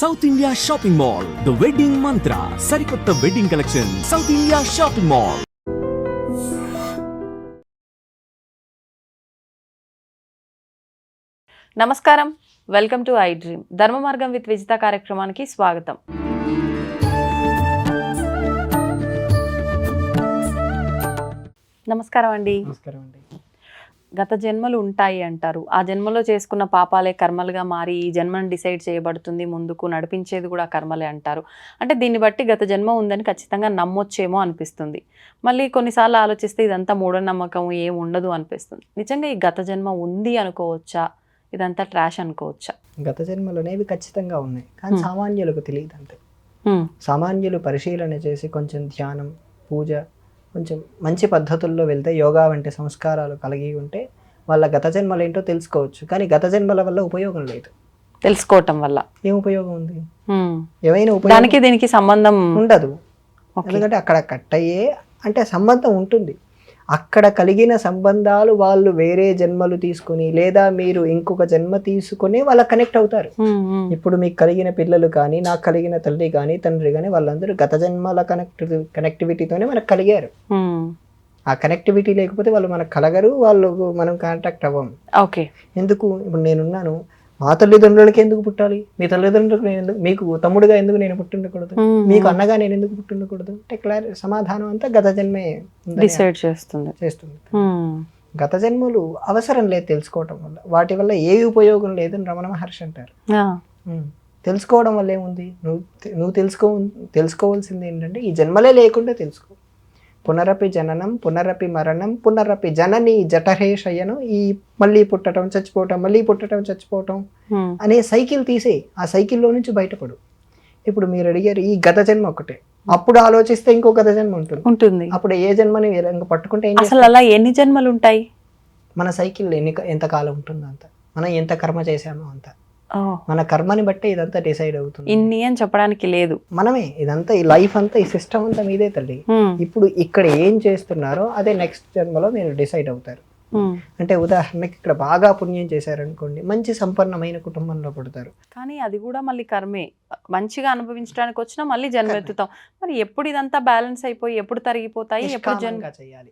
South India shopping mall, the wedding మంత్ర, సరికొత్త wedding collection, south India shopping mall. నమస్కారం, welcome to I dream. ధర్మ మార్గం with Vijitha కార్యక్రమానికి స్వాగతం. నమస్కారం అండి. గత జన్మలు ఉంటాయి అంటారు. ఆ జన్మలో చేసుకున్న పాపాలే కర్మలుగా మారి ఈ జన్మను డిసైడ్ చేయబడుతుంది, ముందుకు నడిపించేది కూడా కర్మలే అంటారు. అంటే దీన్ని బట్టి గత జన్మ ఉందని ఖచ్చితంగా నమ్మొచ్చేమో అనిపిస్తుంది. మళ్ళీ కొన్నిసార్లు ఆలోచిస్తే ఇదంతా మూఢనమ్మకం, ఏం ఉండదు అనిపిస్తుంది. నిజంగా ఈ గత జన్మ ఉంది అనుకోవచ్చా, ఇదంతా ట్రాష్ అనుకోవచ్చా? గత జన్మలు అనేవి ఖచ్చితంగా ఉన్నాయి, కానీ సామాన్యులకు తెలియదు అంతే. సామాన్యులు పరిశీలన చేసి కొంచెం ధ్యానం, పూజ, కొంచెం మంచి పద్ధతుల్లో వెళ్తే, యోగా వంటి సంస్కారాలు కలిగి ఉంటే వాళ్ళ గత జన్మలు ఏంటో తెలుసుకోవచ్చు. కానీ గత జన్మల వల్ల ఉపయోగం లేదు. తెలుసుకోవటం వల్ల ఏం ఉపయోగం ఉంది? ఏమైనా దానికి దీనికి సంబంధం ఉండదు. ఎందుకంటే అక్కడ కట్ అయ్యే అంటే సంబంధం ఉంటుంది. అక్కడ కలిగిన సంబంధాలు వాళ్ళు వేరే జన్మలు తీసుకుని, లేదా మీరు ఇంకొక జన్మ తీసుకుని వాళ్ళ కనెక్ట్ అవుతారు. ఇప్పుడు మీకు కలిగిన పిల్లలు కానీ, నాకు కలిగిన తల్లి కానీ, తండ్రి కానీ, వాళ్ళందరూ గత జన్మల కనెక్టివిటీతోనే మనకు కలిగారు. ఆ కనెక్టివిటీ లేకపోతే వాళ్ళు మనకు కలగరు, వాళ్ళు మనం కాంటాక్ట్ అవ్వము. ఓకే. ఎందుకు? ఇప్పుడు నేనున్నాను, మా తల్లిదండ్రులకి ఎందుకు పుట్టాలి? మీ తల్లిదండ్రులకు నేను ఎందుకు, మీకు తమ్ముడుగా ఎందుకు నేను పుట్టుండకూడదు, మీకు అన్నగా నేను ఎందుకు పుట్టుండకూడదు అంటే సమాధానం అంతా గత జన్మే డిసైడ్ చేస్తుంది. గత జన్మలు అవసరం లేదు తెలుసుకోవటం వల్ల, వాటి వల్ల ఏ ఉపయోగం లేదని రమణ మహర్షి అంటారు. తెలుసుకోవడం వల్ల ఏముంది? నువ్వు తెలుసుకోవాల్సింది ఏంటంటే ఈ జన్మలే లేకుండా తెలుసుకో. పునరపి జననం, పునరపి మరణం, పునరపి జనని జఠరే శయనం. ఈ మళ్ళీ పుట్టడం, చచ్చిపోవటం, మళ్ళీ పుట్టడం, చచ్చిపోవటం అనే సైకిల్ తీసే, ఆ సైకిల్లో నుంచి బయటపడు. ఇప్పుడు మీరు అడిగారు ఈ గత జన్మ ఒకటే, అప్పుడు ఆలోచిస్తే ఇంకో గత జన్మ ఉంటుంది. అప్పుడు ఏ జన్మని పట్టుకుంటే అసలు అలా ఎన్ని జన్మలు ఉంటాయి? మన సైకిల్ ఎంత కాలం ఉంటుందో అంత, మనం ఎంత కర్మ చేసామో అంత, మన కర్మని బట్టి ఇదంతా డిసైడ్ అవుతుంది. ఇన్ని అని చెప్పడానికి లేదు, మనమే ఇదంతా, ఈ లైఫ్ అంతా, ఈ సిస్టమ్ అంతా మీదే తల్లి. ఇప్పుడు ఇక్కడ ఏం చేస్తున్నారో అదే నెక్స్ట్ జన్మలో మీరు డిసైడ్ అవుతారు. అంటే ఉదాహరణకి ఇక్కడ బాగా పుణ్యం చేశారనుకోండి, మంచి సంపన్నమైన కుటుంబంలో పడతారు. కానీ అది కూడా మళ్ళీ కర్మే. మంచిగా అనుభవించడానికి వచ్చినా మళ్ళీ జన్మెత్తుతాం. మరి ఎప్పుడు ఇదంతా బ్యాలెన్స్ అయిపోయి ఎప్పుడు తరిగిపోతాయి, ఎప్పుడు జన్మ చేయాలి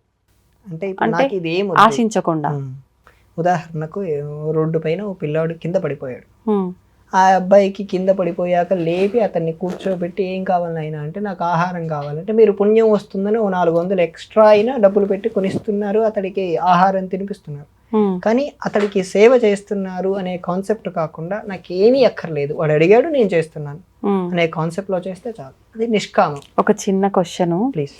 అంటే ఇప్పుడు నాకు ఇది ఏం ఆశించకుండా. ఉదాహరణకు రోడ్డు పైన ఓ పిల్లాడు కింద పడిపోయాడు. ఆ అబ్బాయికి కింద పడిపోయాక లేపి అతన్ని కూర్చోబెట్టి ఏం కావాలి నాయనా అంటే నాకు ఆహారం కావాలంటే, మీరు పుణ్యం వస్తుందని ఓ 400 ఎక్స్ట్రా అయినా డబ్బులు పెట్టి కొనిస్తున్నారు, అతడికి ఆహారం తినిపిస్తున్నారు. కానీ అతడికి సేవ చేస్తున్నారు అనే కాన్సెప్ట్ కాకుండా నాకేమీ అక్కర్లేదు, వాడు అడిగాడు నేను చేస్తున్నాను అనే కాన్సెప్ట్ లో చేస్తే చాలు. అది నిష్కామం. ఒక చిన్న క్వశ్చన్ ప్లీజ్.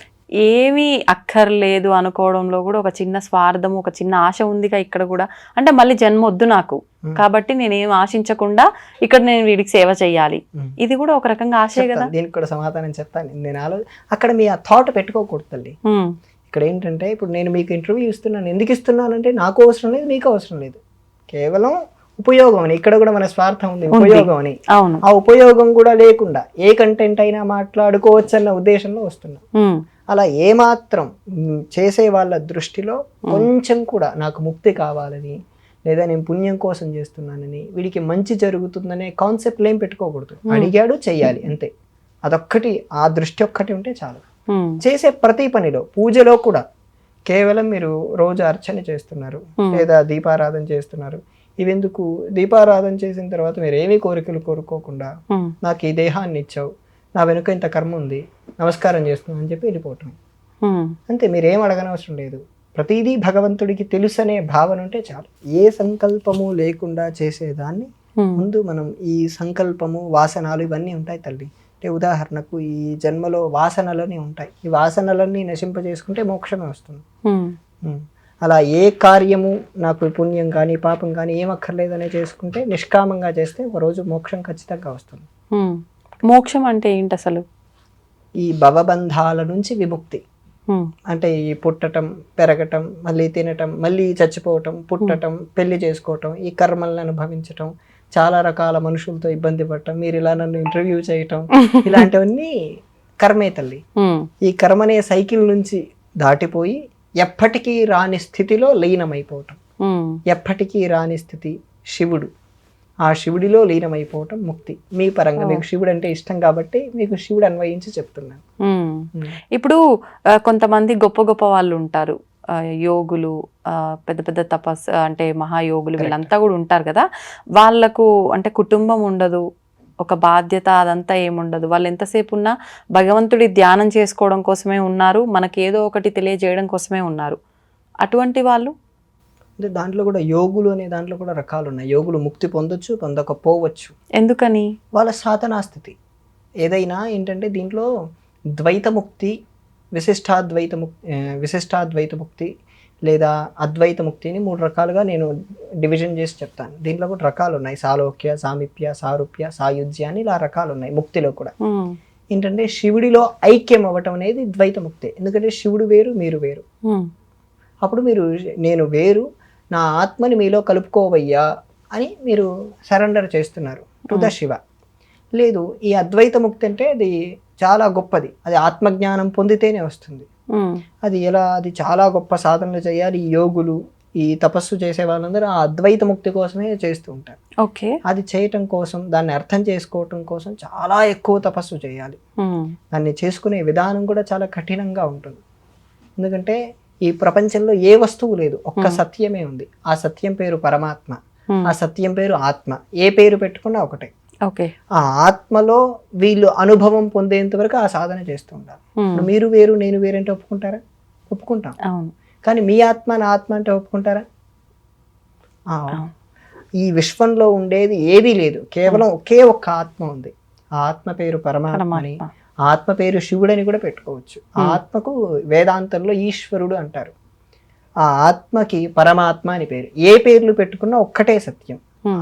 ఏమీ అక్కర్లేదు అనుకోవడంలో కూడా ఒక చిన్న స్వార్థం, ఒక చిన్న ఆశ ఉందిగా ఇక్కడ కూడా. అంటే మళ్ళీ జన్మ వద్దు నాకు, కాబట్టి నేనేం ఆశించకుండా ఇక్కడ నేను వీడికి సేవ చెయ్యాలి, ఇది కూడా ఒక రకంగా ఆశే కదా. దీనికి కూడా సమాధానం చెప్తాను. నేను అక్కడ మీ ఆ థాట్ పెట్టుకోకూడదు తల్లి. ఇక్కడ ఏంటంటే ఇప్పుడు నేను మీకు ఇంటర్వ్యూ ఇస్తున్నాను, ఎందుకు ఇస్తున్నానంటే నాకు అవసరం లేదు, మీకు అవసరం లేదు, కేవలం ఉపయోగం అని. ఇక్కడ కూడా మన స్వార్థం ఉంది, ఉపయోగం అని. ఆ ఉపయోగం కూడా లేకుండా ఏ కంటెంట్ అయినా మాట్లాడుకోవచ్చు అన్న ఉద్దేశంలో వస్తున్నాం. అలా ఏమాత్రం చేసే వాళ్ళ దృష్టిలో కొంచెం కూడా నాకు ముక్తి కావాలని, లేదా నేను పుణ్యం కోసం చేస్తున్నానని, వీడికి మంచి జరుగుతుందనే కాన్సెప్ట్ ఏం పెట్టుకోకూడదు. అడిగాడు చెయ్యాలి అంతే. అదొక్కటి, ఆ దృష్టి ఒక్కటి ఉంటే చాలు. చేసే ప్రతి పనిలో, పూజలో కూడా కేవలం మీరు రోజు అర్చన చేస్తున్నారు లేదా దీపారాధన చేస్తున్నారు, ఇవెందుకు? దీపారాధన చేసిన తర్వాత మీరు ఏమీ కోరికలు కోరుకోకుండా నాకు ఈ దేహాన్ని ఇచ్చావు, నా వెనుక ఇంత కర్మ ఉంది, నమస్కారం చేస్తున్నాను అని చెప్పి వెళ్ళిపోవటం అంతే. మీరేం అడగనవసరం లేదు. ప్రతిదీ భగవంతుడికి తెలుసు అనే భావన ఉంటే చాలు. ఏ సంకల్పము లేకుండా చేసేదాన్ని ముందు మనం, ఈ సంకల్పము, వాసనలు ఇవన్నీ ఉంటాయి తల్లి. అంటే ఉదాహరణకు ఈ జన్మలో వాసనలని ఉంటాయి, ఈ వాసనలన్నీ నశింపజేసుకుంటే మోక్షమే వస్తుంది. అలా ఏ కార్యము నాకు పుణ్యం కానీ పాపం కానీ ఏమక్కర్లేదనే చేసుకుంటే, నిష్కామంగా చేస్తే ఒక రోజు మోక్షం ఖచ్చితంగా వస్తుంది. మోక్షం అంటే ఏంటి అసలు? ఈ భవబంధాల నుంచి విముక్తి. అంటే ఈ పుట్టటం, పెరగటం, మళ్ళీ తినటం, మళ్ళీ చచ్చిపోవటం, పుట్టటం, పెళ్లి చేసుకోవటం, ఈ కర్మలను అనుభవించటం, చాలా రకాల మనుషులతో ఇబ్బంది పడటం, మీరు ఇలా నన్ను ఇంటర్వ్యూ చేయటం, ఇలాంటివన్నీ కర్మే తల్లి. ఈ కర్మ అనే సైకిల్ నుంచి దాటిపోయి ఎప్పటికీ రాని స్థితిలో లీనమైపోవటం. ఎప్పటికీ రాని స్థితి శివుడు. ఆ శివుడిలో లీనమైపోవటం ముక్తి. మీ పరంగా మీకు శివుడు అంటే ఇష్టం కాబట్టి మీకు శివుడు అన్వయించి చెప్తున్నాను. ఇప్పుడు కొంతమంది గొప్ప గొప్ప వాళ్ళు ఉంటారు, యోగులు, పెద్ద పెద్ద తపస్సు అంటే మహాయోగులు, వీళ్ళంతా కూడా ఉంటారు కదా. వాళ్ళకు అంటే కుటుంబం ఉండదు, ఒక బాధ్యత అదంతా ఏముండదు. వాళ్ళు ఎంతసేపు ఉన్నా భగవంతుడి ధ్యానం చేసుకోవడం కోసమే ఉన్నారు, మనకి ఏదో ఒకటి తెలియజేయడం కోసమే ఉన్నారు. అటువంటి వాళ్ళు అంటే దాంట్లో కూడా యోగులు అనే దాంట్లో కూడా రకాలు ఉన్నాయి. యోగులు ముక్తి పొందొచ్చు, పొందకపోవచ్చు. ఎందుకని? వాళ్ళ సాధనా స్థితి. ఏదైనా ఏంటంటే దీంట్లో ద్వైతముక్తి, విశిష్టాద్వైత ముక్తి లేదా అద్వైత ముక్తి అని 3 రకాలుగా నేను డివిజన్ చేసి చెప్తాను. దీంట్లో కూడా రకాలు ఉన్నాయి. సాలోక్య, సామీప్య, సారూప్య, సాయుజ్య అని ఇలా రకాలు ఉన్నాయి. ముక్తిలో కూడా ఏంటంటే శివుడిలో ఐక్యం అవ్వటం అనేది ద్వైత ముక్తి. ఎందుకంటే శివుడు వేరు, మీరు వేరు. అప్పుడు మీరు నేను వేరు, నా ఆత్మని మీలో కలుపుకోవయ్యా అని మీరు సరెండర్ చేస్తున్నారు టు ద శివ. లేదు, ఈ అద్వైత ముక్తి అంటే అది చాలా గొప్పది, అది ఆత్మజ్ఞానం పొందితేనే వస్తుంది. అది ఎలా, అది చాలా గొప్ప సాధనలు చేయాలి. ఈ యోగులు, ఈ తపస్సు చేసే వాళ్ళందరూ ఆ అద్వైత ముక్తి కోసమే చేస్తూ ఉంటారు. ఓకే, అది చేయటం కోసం, దాన్ని అర్థం చేసుకోవటం కోసం చాలా ఎక్కువ తపస్సు చేయాలి. దాన్ని చేసుకునే విధానం కూడా చాలా కఠినంగా ఉంటుంది. ఎందుకంటే ఈ ప్రపంచంలో ఏ వస్తువు లేదు, ఒక్క సత్యమే ఉంది. ఆ సత్యం పేరు పరమాత్మ, ఆ సత్యం పేరు ఆత్మ. ఏ పేరు పెట్టుకున్నా ఒకటే. ఓకే, ఆ ఆత్మలో వీళ్ళు అనుభవం పొందేంత వరకు ఆ సాధన చేస్తూ ఉంటారు. మీరు వేరు, నేను వేరంటే ఒప్పుకుంటారా? ఒప్పుకుంటాం. కానీ మీ ఆత్మ నా ఆత్మ అంటే ఒప్పుకుంటారా? ఈ విశ్వంలో ఉండేది ఏదీ లేదు, కేవలం ఒకే ఒక్క ఆత్మ ఉంది. ఆ ఆత్మ పేరు పరమాత్మ అని, ఆత్మ పేరు శివుడని కూడా పెట్టుకోవచ్చు. ఆ ఆత్మకు వేదాంతంలో ఈశ్వరుడు అంటారు. ఆ ఆత్మకి పరమాత్మ అని పేరు. ఏ పేర్లు పెట్టుకున్నా ఒక్కటే సత్యం.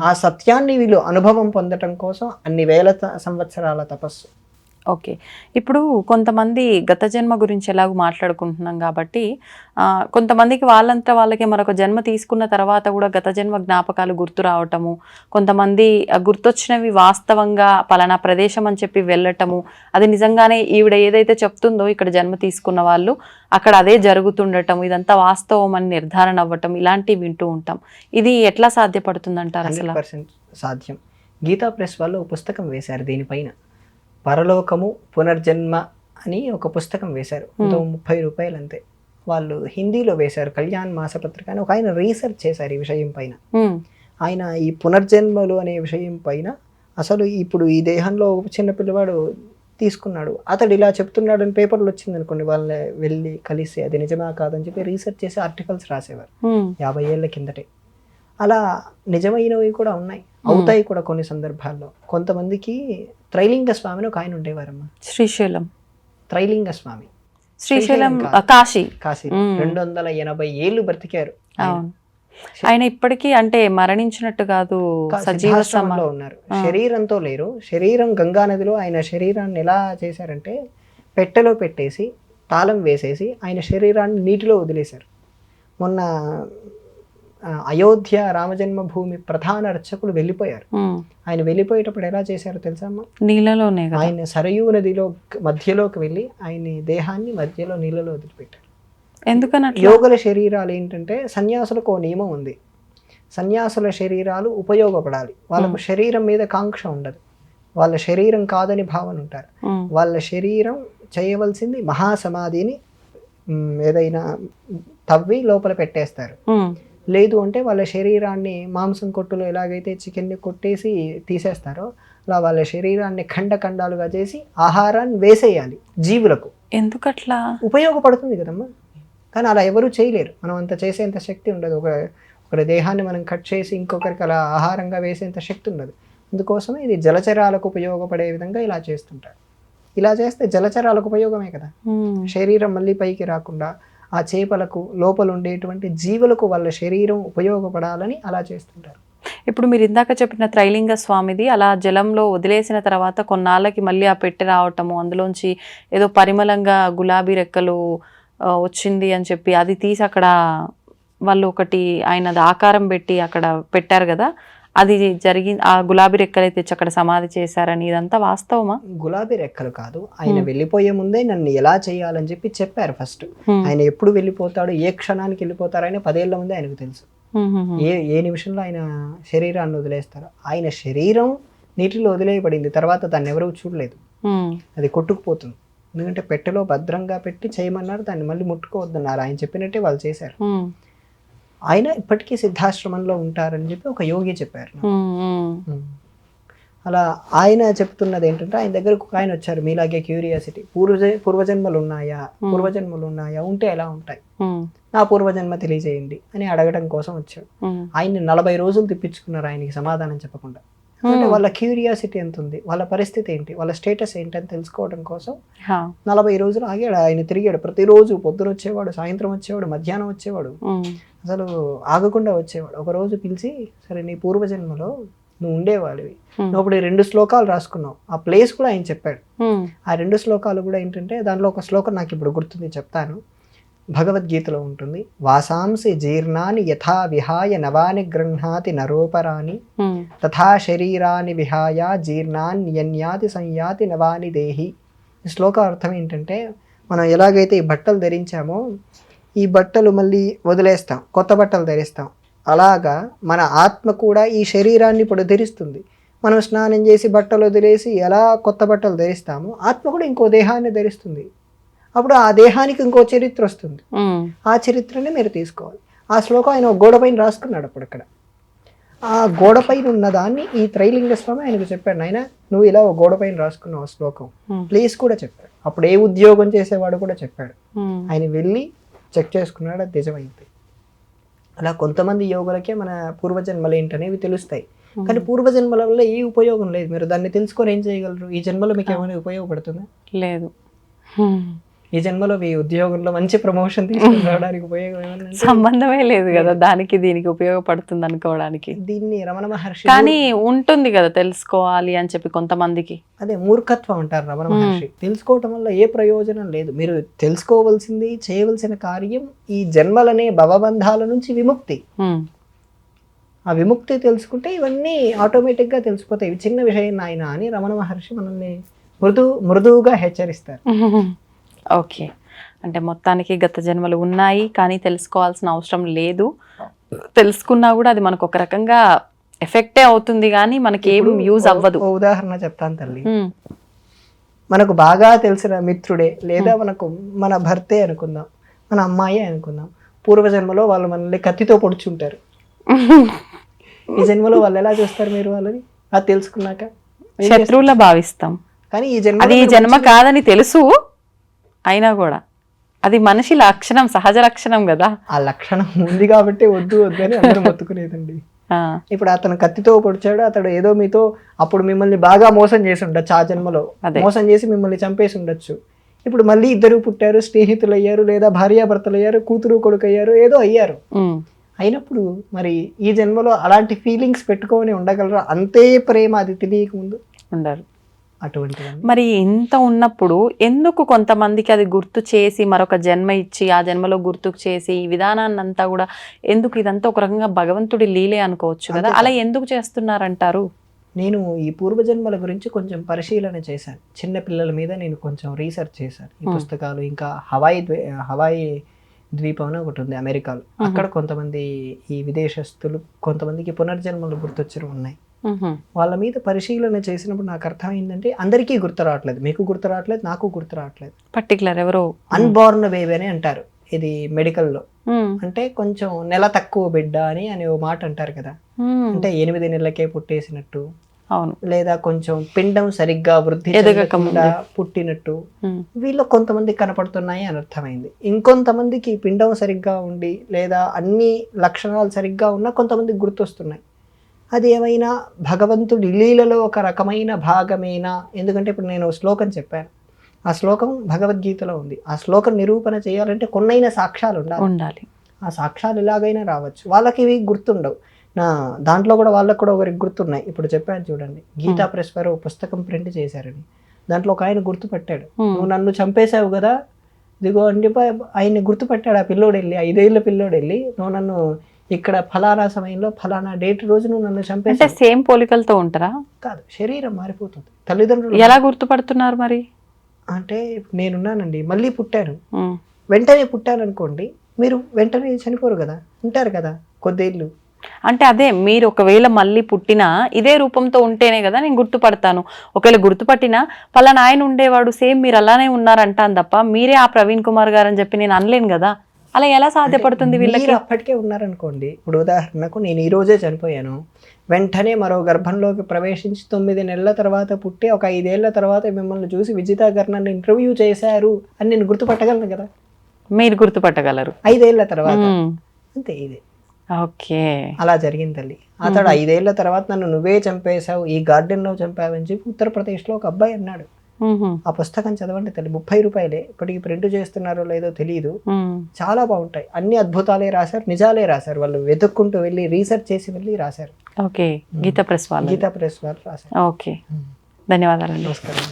ఆ సత్యాన్ని వీళ్ళు అనుభవం పొందటం కోసం అన్ని వేల సంవత్సరాల తపస్సు. ఓకే, ఇప్పుడు కొంతమంది గత జన్మ గురించి ఎలాగో మాట్లాడుకుంటున్నాం కాబట్టి కొంతమందికి వాళ్ళంతా వాళ్ళకి మరొక జన్మ తీసుకున్న తర్వాత కూడా గత జన్మ జ్ఞాపకాలు గుర్తు రావటము, కొంతమంది గుర్తొచ్చినవి వాస్తవంగా పలానా ప్రదేశం అని చెప్పి వెళ్ళటము, అది నిజంగానే ఈవిడ ఏదైతే చెప్తుందో ఇక్కడ జన్మ తీసుకున్న వాళ్ళు అక్కడ అదే జరుగుతుండటం, ఇదంతా వాస్తవం అని నిర్ధారణ అవ్వటం, ఇలాంటివి వింటూ ఉంటాం. ఇది ఎట్లా సాధ్యపడుతుంది అంటారు? అసలు 100% సాధ్యం. గీతా ప్రెస్ వాళ్ళు పుస్తకం వేశారు దీనిపైన, పరలోకము పునర్జన్మ అని ఒక పుస్తకం వేశారు. 30 రూపాయలు అంతే. వాళ్ళు హిందీలో వేశారు. కళ్యాణ్ మాసపత్రిక అని ఒక ఆయన రీసెర్చ్ చేశారు ఈ విషయం పైన. ఆయన ఈ పునర్జన్మలు అనే విషయం పైన అసలు ఇప్పుడు ఈ దేహంలో చిన్న పిల్లవాడు తీసుకున్నాడు, అతడు ఇలా చెప్తున్నాడు అని పేపర్లు వచ్చింది అనుకోండి, వాళ్ళని వెళ్ళి కలిసి అది నిజమా కాదని చెప్పి రీసెర్చ్ చేసి ఆర్టికల్స్ రాసేవారు 50 ఏళ్ల కిందటే. అలా నిజమైనవి కూడా ఉన్నాయి, అవుతాయి కూడా కొన్ని సందర్భాల్లో. కొంతమందికి త్రైలింగ స్వామిని ఒక ఆయన ఉండేవారమ్మా, శ్రీశైలం త్రైలింగ స్వామి, శ్రీశైలం కాశీ 280 ఏళ్ళు బ్రతికారు. ఆయన ఇప్పటికీ అంటే మరణించినట్టు కాదు, సజీవ సమాధిలో ఉన్నారు. శరీరంతో లేరు. శరీరం గంగా నదిలో ఆయన శరీరాన్ని ఎలా చేశారంటే పెట్టెలో పెట్టేసి తాళం వేసేసి ఆయన శరీరాన్ని నీటిలో వదిలేశారు. మొన్న అయోధ్య రామజన్మభూమి ప్రధాన అర్చకులు వెళ్ళిపోయారు. ఆయన వెళ్ళిపోయేటప్పుడు ఎలా చేశారో తెలుసా అమ్మా? నీళ్ళలోనే. ఆయన సరయూ నదిలో మధ్యలోకి వెళ్ళి ఆయన దేహాన్ని మధ్యలో నీళ్ళలో వదిలిపెట్టారు. ఎందుకని? యోగుల శరీరాలు ఏంటంటే సన్యాసులకు ఓ నియమం ఉంది, సన్యాసుల శరీరాలు ఉపయోగపడాలి. వాళ్ళకు శరీరం మీద కాంక్ష ఉండదు, వాళ్ళ శరీరం కాదని భావన ఉంటారు. వాళ్ళ శరీరం చేయవలసింది మహాసమాధిని ఏదైనా తవ్వి లోపల పెట్టేస్తారు. లేదు అంటే వాళ్ళ శరీరాన్ని మాంసం కొట్టులో ఎలాగైతే చికెన్ని కొట్టేసి తీసేస్తారో అలా వాళ్ళ శరీరాన్ని ఖండాలుగా చేసి ఆహారాన్ని వేసేయాలి జీవులకు. ఎందుకట్లా? ఉపయోగపడుతుంది కదమ్మా. కానీ అలా ఎవరూ చేయలేరు. మనం అంత చేసేంత శక్తి ఉండదు. ఒకరి దేహాన్ని మనం కట్ చేసి ఇంకొకరికి అలా ఆహారంగా వేసేంత శక్తి ఉండదు. అందుకోసమే ఇది జలచరాలకు ఉపయోగపడే విధంగా ఇలా చేస్తుంటారు. ఇలా చేస్తే జలచరాలకు ఉపయోగమే కదా, శరీరం మళ్ళీ పైకి రాకుండా ఆ చేపలకు లోపల ఉండేటువంటి జీవులకు వాళ్ళ శరీరం ఉపయోగపడాలని అలా చేస్తుంటారు. ఇప్పుడు మీరు ఇందాక చెప్పిన త్రైలింగ స్వామిది అలా జలంలో వదిలేసిన తర్వాత కొన్నాళ్ళకి మళ్ళీ ఆ పెట్టె రావటము, అందులోంచి ఏదో పరిమళంగా గులాబీ రెక్కలు వచ్చింది అని చెప్పి అది తీసి అక్కడ వాళ్ళు ఒకటి ఆయనది ఆకారం పెట్టి అక్కడ పెట్టారు కదా, అది జరిగి ఆ గులాబీ రెక్కలు తెచ్చి అక్కడ సమాధి చేశారని, ఇదంతా వాస్తవమా? గులాబీ రెక్కలు కాదు, ఆయన వెళ్ళిపోయే ముందే నన్ను ఎలా చేయాలని చెప్పి చెప్పారు ఫస్ట్. ఆయన ఎప్పుడు వెళ్ళిపోతాడు, ఏ క్షణానికి వెళ్ళిపోతారని 10 ఏళ్ల ముందే ఆయనకు తెలుసు. ఏ నిమిషంలో ఆయన శరీరాన్ని వదిలేస్తారు. ఆయన శరీరం నీటిలో వదిలేయబడింది, తర్వాత దాన్ని ఎవరూ చూడలేదు, అది కొట్టుకుపోతుంది. ఎందుకంటే పెట్టెలో భద్రంగా పెట్టి చేయమన్నారు, దాన్ని మళ్ళీ ముట్టుకోవద్దన్నారు. ఆయన చెప్పినట్టే వాళ్ళు చేశారు. ఆయన ఇప్పటికీ సిద్ధాశ్రమంలో ఉంటారని చెప్పి ఒక యోగి చెప్పారు. అలా ఆయన చెప్తున్నది ఏంటంటే, ఆయన దగ్గరకు ఒక ఆయన వచ్చారు, మీలాగే క్యూరియాసిటీ, పూర్వజన్మలు ఉన్నాయా, ఉంటే ఎలా ఉంటాయి, నా పూర్వజన్మ తెలియజేయండి అని అడగడం కోసం వచ్చాడు. ఆయన్ని 40 రోజులు తిప్పించుకున్నారు ఆయనకి సమాధానం చెప్పకుండా. అంటే వాళ్ళ క్యూరియాసిటీ ఎంత ఉంది, వాళ్ళ పరిస్థితి ఏంటి, వాళ్ళ స్టేటస్ ఏంటి అని తెలుసుకోవడం కోసం 40 రోజులు ఆగాడు. ఆయన తిరిగాడు, ప్రతిరోజు పొద్దున వచ్చేవాడు, సాయంత్రం వచ్చేవాడు, మధ్యాహ్నం వచ్చేవాడు, అసలు ఆగకుండా వచ్చేవాడు. ఒక రోజు పిలిచి, సరే నీ పూర్వజన్మలో నువ్వు ఉండేవాడివి, నువ్వు ఇప్పుడు 2 శ్లోకాలు రాసుకున్నావు, ఆ ప్లేస్ కూడా ఆయన చెప్పాడు. ఆ 2 శ్లోకాలు కూడా ఏంటంటే, దానిలో ఒక శ్లోకం నాకు ఇప్పుడు గుర్తుంది, చెప్తాను. భగవద్గీతలో ఉంటుంది, వాసాంసి జీర్ణాని యథా విహాయ నవాని గృహ్ణాతి నరోపరాని తథా శరీరాన్ని విహాయ జీర్ణాన్యన్యాతి సంయాతి నవాని దేహి. ఈ శ్లోక అర్థం ఏంటంటే, మనం ఎలాగైతే ఈ బట్టలు ధరించామో, ఈ బట్టలు మళ్ళీ వదిలేస్తాం, కొత్త బట్టలు ధరిస్తాం, అలాగా మన ఆత్మ కూడా ఈ శరీరాన్ని ఇప్పుడు ధరిస్తుంది. మనం స్నానం చేసి బట్టలు వదిలేసి ఎలా కొత్త బట్టలు ధరిస్తామో, ఆత్మ కూడా ఇంకో దేహాన్ని ధరిస్తుంది. అప్పుడు ఆ దేహానికి ఇంకో చరిత్ర వస్తుంది, ఆ చరిత్రని మీరు తీసుకోవాలి. ఆ శ్లోకం ఆయన గోడ పైన రాసుకున్నాడు. అప్పుడు అక్కడ ఆ గోడ పైన ఉన్న దాన్ని ఈ త్రైలింగ స్వామి ఆయనకు చెప్పాడు, ఆయన నువ్వు ఇలా గోడ పైన రాసుకున్నావు ఆ శ్లోకం, ప్లీజ్ కూడా చెప్పాడు. అప్పుడు ఏ ఉద్యోగం చేసేవాడు కూడా చెప్పాడు. ఆయన వెళ్ళి చెక్ చేసుకున్నాడు, అది నిజమైంది. అలా కొంతమంది యోగులకే మన పూర్వజన్మలు ఏంటనేవి తెలుస్తాయి, కానీ పూర్వజన్మల వల్ల ఏ ఉపయోగం లేదు. మీరు దాన్ని తెలుసుకొని ఏం చేయగలరు? ఈ జన్మలో మీకు ఏమైనా ఉపయోగపడుతుందా? లేదు. ఈ జన్మలో మీ ఉద్యోగంలో మంచి ప్రమోషన్ తీసుకుని రావడానికి ఉపయోగం ఏమన్నా? సంబంధమే లేదు కదా దానికి దీనికి ఉపయోగపడుతుంది అనుకోవడానికి. దీన్ని రమణ మహర్షి, కానీ ఉంటుంది కదా తెలుసుకోవాలి అని చెప్పి కొంతమందికి, అదే మూర్ఖత్వం అంటారు రమణ మహర్షి. తెలుసుకోవటం వల్ల ఏ ప్రయోజనం లేదు. మీరు తెలుసుకోవాల్సింది, చేయవలసిన కార్యం ఈ జన్మలనే భవబంధాల నుంచి విముక్తి. ఆ విముక్తి తెలుసుకుంటే ఇవన్నీ ఆటోమేటిక్గా తెలిసిపోతాయి. ఇవి చిన్న విషయం నాయన అని రమణ మహర్షి మనల్ని మృదువుగా హెచ్చరిస్తారు. ఓకే, అంటే మొత్తానికి గత జన్మలు ఉన్నాయి కానీ తెలుసుకోవాల్సిన అవసరం లేదు. తెలుసుకున్నా కూడా అది మనకు ఒక రకంగా ఎఫెక్టే అవుతుంది కానీ మనకి ఏం యూజ్ అవ్వదు. ఉదాహరణ చెప్తాను తల్లి. మనకు బాగా తెలిసిన మిత్రుడే లేదా మన భర్తే అనుకుందాం, మన అమ్మాయి అనుకుందాం, పూర్వజన్మలో వాళ్ళు మనల్ని కత్తితో పొడుచుంటారు. ఈ జన్మలో వాళ్ళు ఎలా చూస్తారు మీరు వాళ్ళని? అది తెలుసుకున్నాక శత్రువులా భావిస్తాం. కానీ ఈ జన్మ కాదని తెలుసు అయినా కూడా అది మనిషి లక్షణం, సహజ లక్షణం కదా. ఆ లక్షణం ఉంది కాబట్టి వద్దు అని అందరూ మొత్తుకునేదండి. ఇప్పుడు అతను కత్తితో పొడిచాడు, అతడు ఏదో మీతో అప్పుడు మిమ్మల్ని బాగా మోసం చేసి ఉండొచ్చు, ఆ జన్మలో మోసం చేసి మిమ్మల్ని చంపేసి ఉండొచ్చు. ఇప్పుడు మళ్ళీ ఇద్దరు పుట్టారు, స్నేహితులు అయ్యారు, లేదా భార్యాభర్తలు అయ్యారు, కూతురు కొడుకు అయ్యారు, ఏదో అయ్యారు. అయినప్పుడు మరి ఈ జన్మలో అలాంటి ఫీలింగ్స్ పెట్టుకొని ఉండగలరా? అంతే ప్రేమ అది తెలియక ముందు ఉండరు. అటువంటి మరి ఇంత ఉన్నప్పుడు ఎందుకు కొంతమందికి అది గుర్తు చేసి మరొక జన్మ ఇచ్చి ఆ జన్మలో గుర్తుకు చేసి ఈ విధానాన్ని అంతా కూడా ఎందుకు, ఇదంతా ఒక రకంగా భగవంతుడి లీలే అనుకోవచ్చు కదా, అలా ఎందుకు చేస్తున్నారంటారు? నేను ఈ పూర్వజన్మల గురించి కొంచెం పరిశీలన చేశాను. చిన్న పిల్లల మీద నేను కొంచెం రీసెర్చ్ చేశాను. ఈ పుస్తకాలు, ఇంకా హవాయి ద్వీపం అని ఒకటి ఉంది అమెరికాలో, అక్కడ కొంతమంది ఈ విదేశస్తులు కొంతమందికి పునర్జన్మలు గుర్తొచ్చి ఉన్నాయి. వాళ్ళ మీద పరిశీలన చేసినప్పుడు నాకు అర్థమైందంటే అందరికీ గుర్తు రావట్లేదు, మీకు గుర్తు రావట్లేదు, నాకు గుర్తు రావట్లేదు. పర్టికులర్ ఎవరో అన్బార్న్ బేబీ అని అంటారు ఇది మెడికల్లో. అంటే కొంచెం నెల తక్కువ బిడ్డ అని ఓ మాట అంటారు కదా, అంటే 8 నెలలకే పుట్టేసినట్టు, అవును, లేదా కొంచెం పిండం సరిగ్గా వృద్ధి చెందకుండా పుట్టినట్టు వీళ్ళు కొంతమంది కనపడుతున్నాయి అని అర్థమైంది. ఇంకొంతమందికి పిండం సరిగ్గా ఉండి లేదా అన్ని లక్షణాలు సరిగ్గా ఉన్నా కొంతమందికి గుర్తొస్తున్నాయి. అది ఏమైనా భగవంతుడి లీలలో ఒక రకమైన భాగమేనా? ఎందుకంటే ఇప్పుడు నేను శ్లోకం చెప్పాను, ఆ శ్లోకం భగవద్గీతలో ఉంది. ఆ శ్లోకం నిరూపణ చేయాలంటే కొన్నైనా సాక్ష్యాలు ఉండాలి. ఆ సాక్ష్యాలు ఎలాగైనా రావచ్చు. వాళ్ళకి ఇవి గుర్తుండవు. దాంట్లో కూడా వాళ్ళకు కూడా ఒకరికి గుర్తున్నాయి. ఇప్పుడు చెప్పాను చూడండి, గీతా ప్రెస్ వారు పుస్తకం ప్రింట్ చేశారని, దాంట్లో ఒక ఆయన గుర్తుపట్టాడు, నువ్వు నన్ను చంపేశావు కదా ఇదిగో అని చెప్పి ఆయన్ని గుర్తుపట్టాడు. ఆ పిల్లోడు వెళ్ళి, 5 ఏళ్ళ పిల్లోడు వెళ్ళి, నువ్వు నన్ను ఇక్కడ ఫలానా సమయంలో ఫలానా డేట్ రోజు నువ్వు నన్ను చంపేశావు. సేమ్ పోలికలతో ఉంటారా? కాదు, శరీరం మారిపోతుంది. తల్లిదండ్రులు ఎలా గుర్తుపడుతున్నారు మరి? అంటే నేనున్నానండి, మళ్ళీ పుట్టాను, వెంటనే పుట్టాను అనుకోండి, మీరు వెంటనే చనిపోరు కదా, ఉంటారు కదా కొద్దేళ్ళు. అంటే అదే మీరు ఒకవేళ మళ్ళీ పుట్టినా ఇదే రూపంతో ఉంటేనే కదా నేను గుర్తుపడతాను. ఒకవేళ గుర్తుపట్టినా పలానా ఆయన ఉండేవాడు సేమ్ మీరు అలానే ఉన్నారంటాను తప్ప మీరే ఆ ప్రవీణ్ కుమార్ గారు అని చెప్పి నేను అనలేను కదా. అలా ఎలా సాధ్యపడుతుంది వీళ్ళకి? మీరు అప్పటికే ఉన్నారనుకోండి, ఇప్పుడు ఉదాహరణకు నేను ఈ రోజే చనిపోయాను, వెంటనే మరో గర్భంలోకి ప్రవేశించి 9 నెలల తర్వాత పుట్టి ఒక 5 ఏళ్ల తర్వాత మిమ్మల్ని చూసి విజితా గారు నన్ను ఇంటర్వ్యూ చేశారు అని నేను గుర్తుపట్టగలను కదా. మీరు గుర్తుపట్టగలరు 5 ఏళ్ల తర్వాత. అంతే ఇదే. ఓకే, అలా జరిగింది తల్లి. అతడు 5 ఏళ్ల తర్వాత నన్ను నువ్వే చంపేశావు, ఈ గార్డెన్లో చంపావు అని చెప్పి ఉత్తరప్రదేశ్లో ఒక అబ్బాయి అన్నాడు. ఆ పుస్తకం చదవండి తల్లి, 30 రూపాయలే. ఇప్పటికి ప్రింట్ చేస్తున్నారో లేదో తెలియదు. చాలా బాగుంటాయి, అన్ని అద్భుతాలే రాశారు, నిజాలే రాశారు. వాళ్ళు వెతుక్కుంటూ వెళ్ళి రీసెర్చ్ చేసి వెళ్ళి రాశారు. ఓకే, గీతా ప్రెస్ వాళ్ళు. గీతా ప్రెస్ వాళ్ళు రాశారు. ఓకే, ధన్యవాదాలండి. నమస్కారం.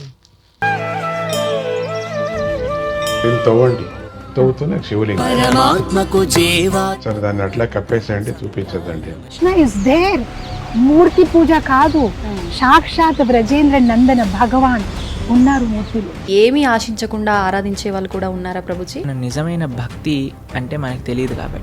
దీన్ని తవ్వండి, తవ్వుతూనే శివలింగం. పరమాత్మకు జీవా సరే దాన్ని అట్లా కప్పేసేయండి, చూపించదండి. Krishna is there. మూర్తి పూజ కాదు, సాక్షాత్ బ్రజేంద్ర నందన భగవాన్ ఉన్నారు మూర్తిలో. ఏమీ ఆశించకుండా ఆరాధించే వాళ్ళు కూడా ఉన్నారా ప్రభుజీ? నిజమైన భక్తి అంటే మనకు తెలియదు కాబట్టి